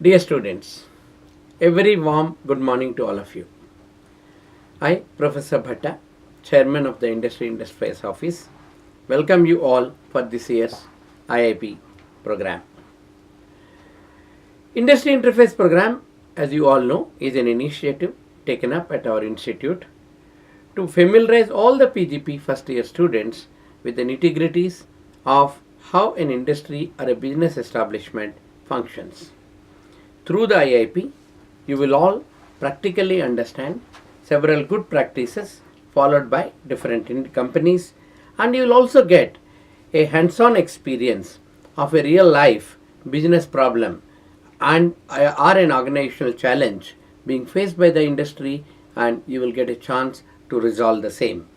Dear students, a very warm good morning to all of you. I, Professor Bhatta, Chairman of the Industry Interface Office, welcome you all for this year's IIP program. Industry Interface program, as you all know, is an initiative taken up at our institute to familiarize all the PGP first year students with the nitty-gritties of how an industry or a business establishment functions. Through the IIP, you will all practically understand several good practices followed by different companies, and you will also get a hands-on experience of a real life business problem and or an organizational challenge being faced by the industry, and you will get a chance to resolve the same.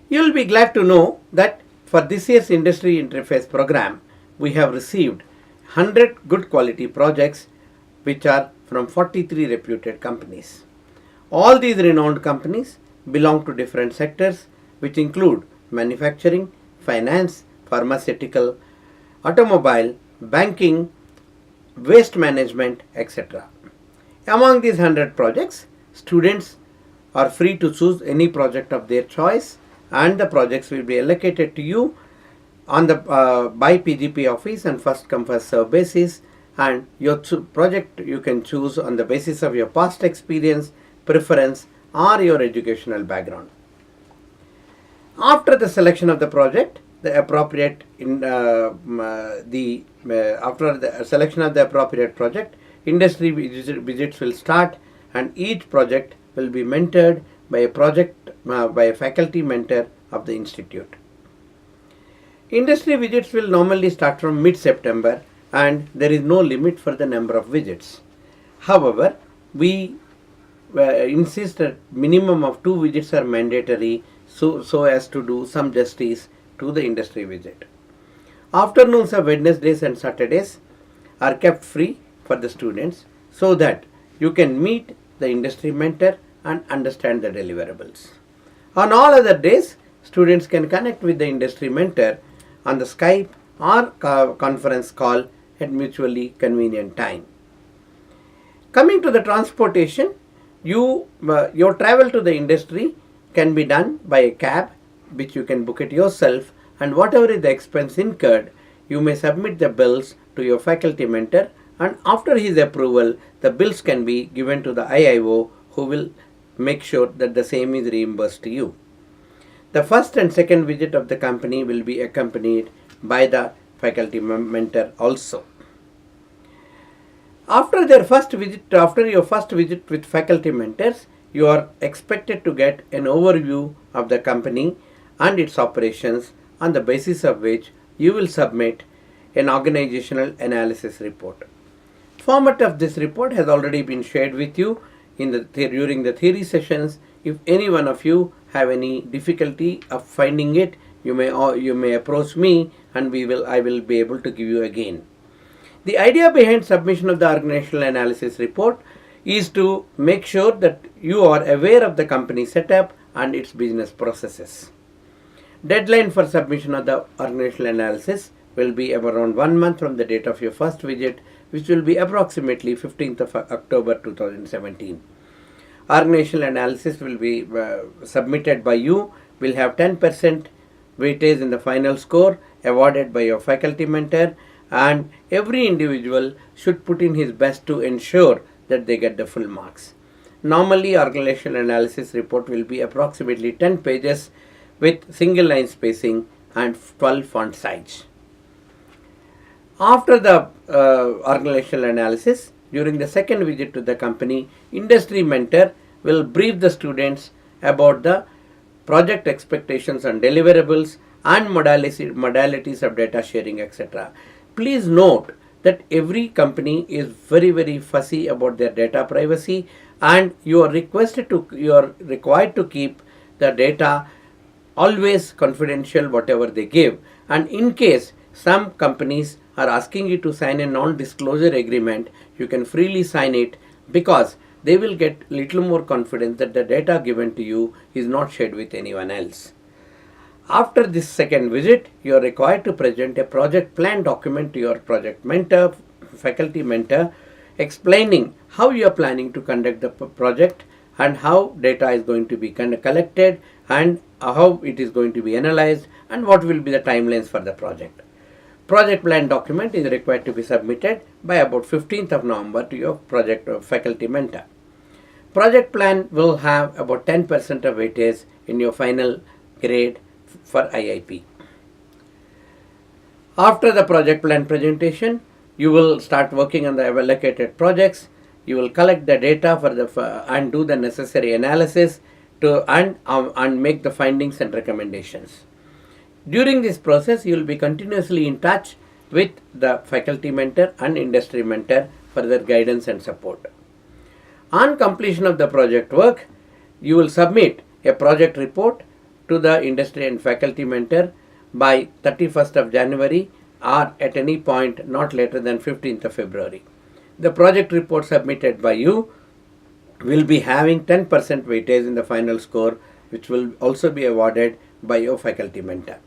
You will be glad to know that for this year's Industry Interface program, we have received 100 good quality projects which are from 43 reputed companies. All these renowned companies belong to different sectors which include manufacturing, finance, pharmaceutical, automobile, banking, waste management, etc. Among these 100 projects, students are free to choose any project of their choice, and the projects will be allocated to you on the by PGP office and first come first serve basis, and your project you can choose on the basis of your past experience, preference, or your educational background. After the selection of the project, the appropriate after the selection of the appropriate project, industry visits will start, and each project will be mentored by a faculty mentor of the institute. Industry visits will normally start from mid-September, and there is no limit for the number of visits. However, we insist that minimum of 2 visits are mandatory so as to do some justice to the industry visit. Afternoons of Wednesdays and Saturdays are kept free for the students so that you can meet the industry mentor and understand the deliverables. On all other days, students can connect with the industry mentor on the Skype or conference call at mutually convenient time. Coming to the transportation, your travel to the industry can be done by a cab, which you can book it yourself, and whatever is the expense incurred, you may submit the bills to your faculty mentor, and after his approval, the bills can be given to the IIO, who will make sure that the same is reimbursed to you. The first and second visit of the company will be accompanied by the faculty mentor also. After your first visit with faculty mentors, you are expected to get an overview of the company and its operations, on the basis of which you will submit an organizational analysis report. Format of this report has already been shared with you during the theory sessions. If any one of you have any difficulty of finding it, you may approach me, and I will be able to give you again. The idea behind submission of the organizational analysis report is to make sure that you are aware of the company setup and its business processes. Deadline for submission of the organizational analysis will be around 1 month from the date of your first visit, which will be approximately 15th of October 2017. Organizational analysis will be submitted by you, will have 10% weightage in the final score awarded by your faculty mentor, and every individual should put in his best to ensure that they get the full marks. Normally, organizational analysis report will be approximately 10 pages with single line spacing and 12 font size. After the organizational analysis, during the second visit to the company, industry mentor will brief the students about the project expectations and deliverables and modalities of data sharing, etc. Please note that every company is very fussy about their data privacy, and you are required to keep the data always confidential, whatever they give. And in case some companies are asking you to sign a non-disclosure agreement, you can freely sign it, because they will get little more confidence that the data given to you is not shared with anyone else. After this second visit, you are required to present a project plan document to your project mentor, faculty mentor, explaining how you are planning to conduct the project and how data is going to be collected and how it is going to be analyzed and what will be the timelines for the project. Project plan document is required to be submitted by about 15th of November to your project faculty mentor. Project plan will have about 10% of weightage in your final grade for IIP. After the project plan presentation, you will start working on the allocated projects. You will collect the data and do the necessary analysis and make the findings and recommendations. During this process, you will be continuously in touch with the faculty mentor and industry mentor for their guidance and support. On completion of the project work, you will submit a project report to the industry and faculty mentor by 31st of January or at any point not later than 15th of February. The project report submitted by you will be having 10% weightage in the final score, which will also be awarded by your faculty mentor.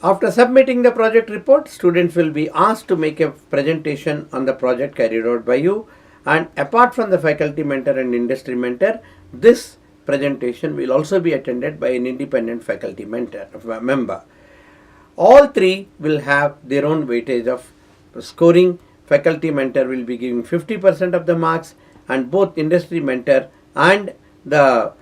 After submitting the project report, students will be asked to make a presentation on the project carried out by you, and apart from the faculty mentor and industry mentor, this presentation will also be attended by an independent faculty member. All three will have their own weightage of scoring. Faculty mentor will be giving 50% of the marks, and both industry mentor and the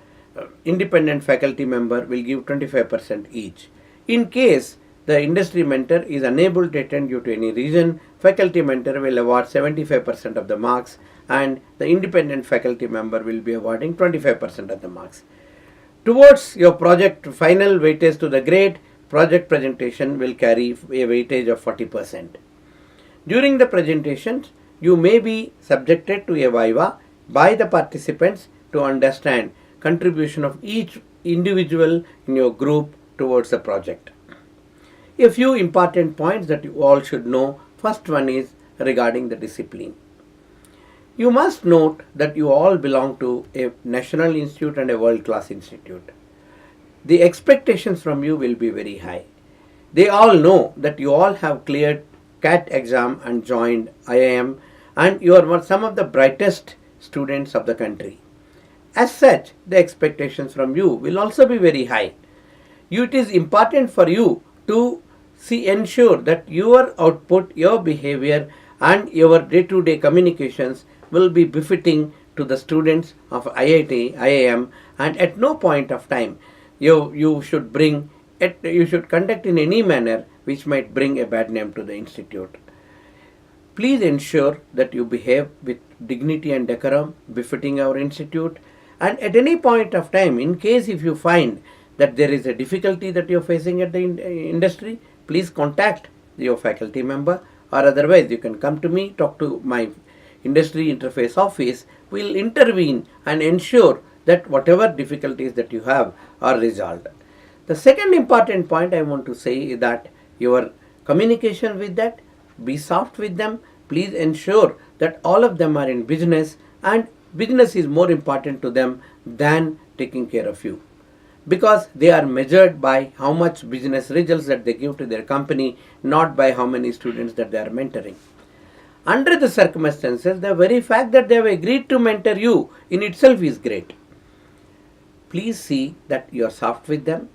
independent faculty member will give 25% each. In case the industry mentor is unable to attend due to any reason, faculty mentor will award 75% of the marks and the independent faculty member will be awarding 25% of the marks. Towards your project final weightage to the grade, project presentation will carry a weightage of 40%. During the presentations, you may be subjected to a viva by the participants to understand contribution of each individual in your group towards the project. A few important points that you all should know. First one is regarding the discipline. You must note that you all belong to a national institute and a world-class institute. The expectations from you will be very high. They all know that you all have cleared CAT exam and joined IIM, and you are some of the brightest students of the country. As such, the expectations from you will also be very high. It is important for you to ensure that your output, your behavior and your day-to-day communications will be befitting to the students of IIT, IIM, and at no point of time you should conduct in any manner which might bring a bad name to the institute. Please ensure that you behave with dignity and decorum befitting our institute, and at any point of time, in case if you find that there is a difficulty that you are facing at the industry, please contact your faculty member, or otherwise you can come to me, talk to my industry interface office. We will intervene and ensure that whatever difficulties that you have are resolved. The second important point I want to say is that your communication with that, be soft with them. Please ensure that all of them are in business, and business is more important to them than taking care of you, because they are measured by how much business results that they give to their company, not by how many students that they are mentoring. Under the circumstances, the very fact that they have agreed to mentor you in itself is great. Please see that you are soft with them,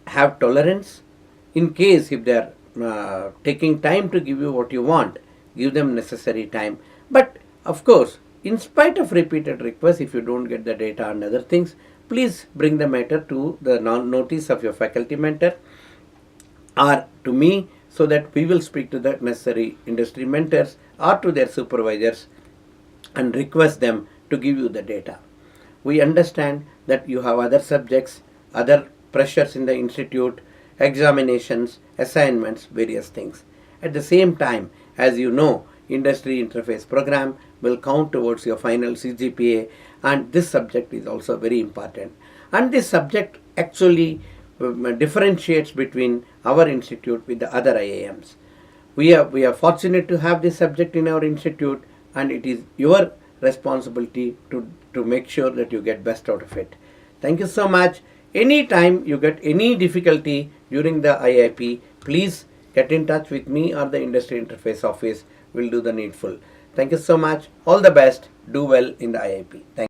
have tolerance. In case if they are taking time to give you what you want, give them necessary time. But of course, in spite of repeated requests, if you don't get the data and other things, please bring the matter to the notice of your faculty mentor or to me, so that we will speak to the necessary industry mentors or to their supervisors and request them to give you the data. We understand that you have other subjects, other pressures in the institute, examinations, assignments, various things. At the same time, as you know, industry interface program will count towards your final CGPA, and this subject is also very important. And this subject actually differentiates between our institute with the other IIMs. We are fortunate to have this subject in our institute, and it is your responsibility to make sure that you get best out of it. Thank you so much. Anytime you get any difficulty during the IIP, please get in touch with me or the industry interface office. We'll do the needful. Thank you so much. All the best. Do well in the IIP. Thank you.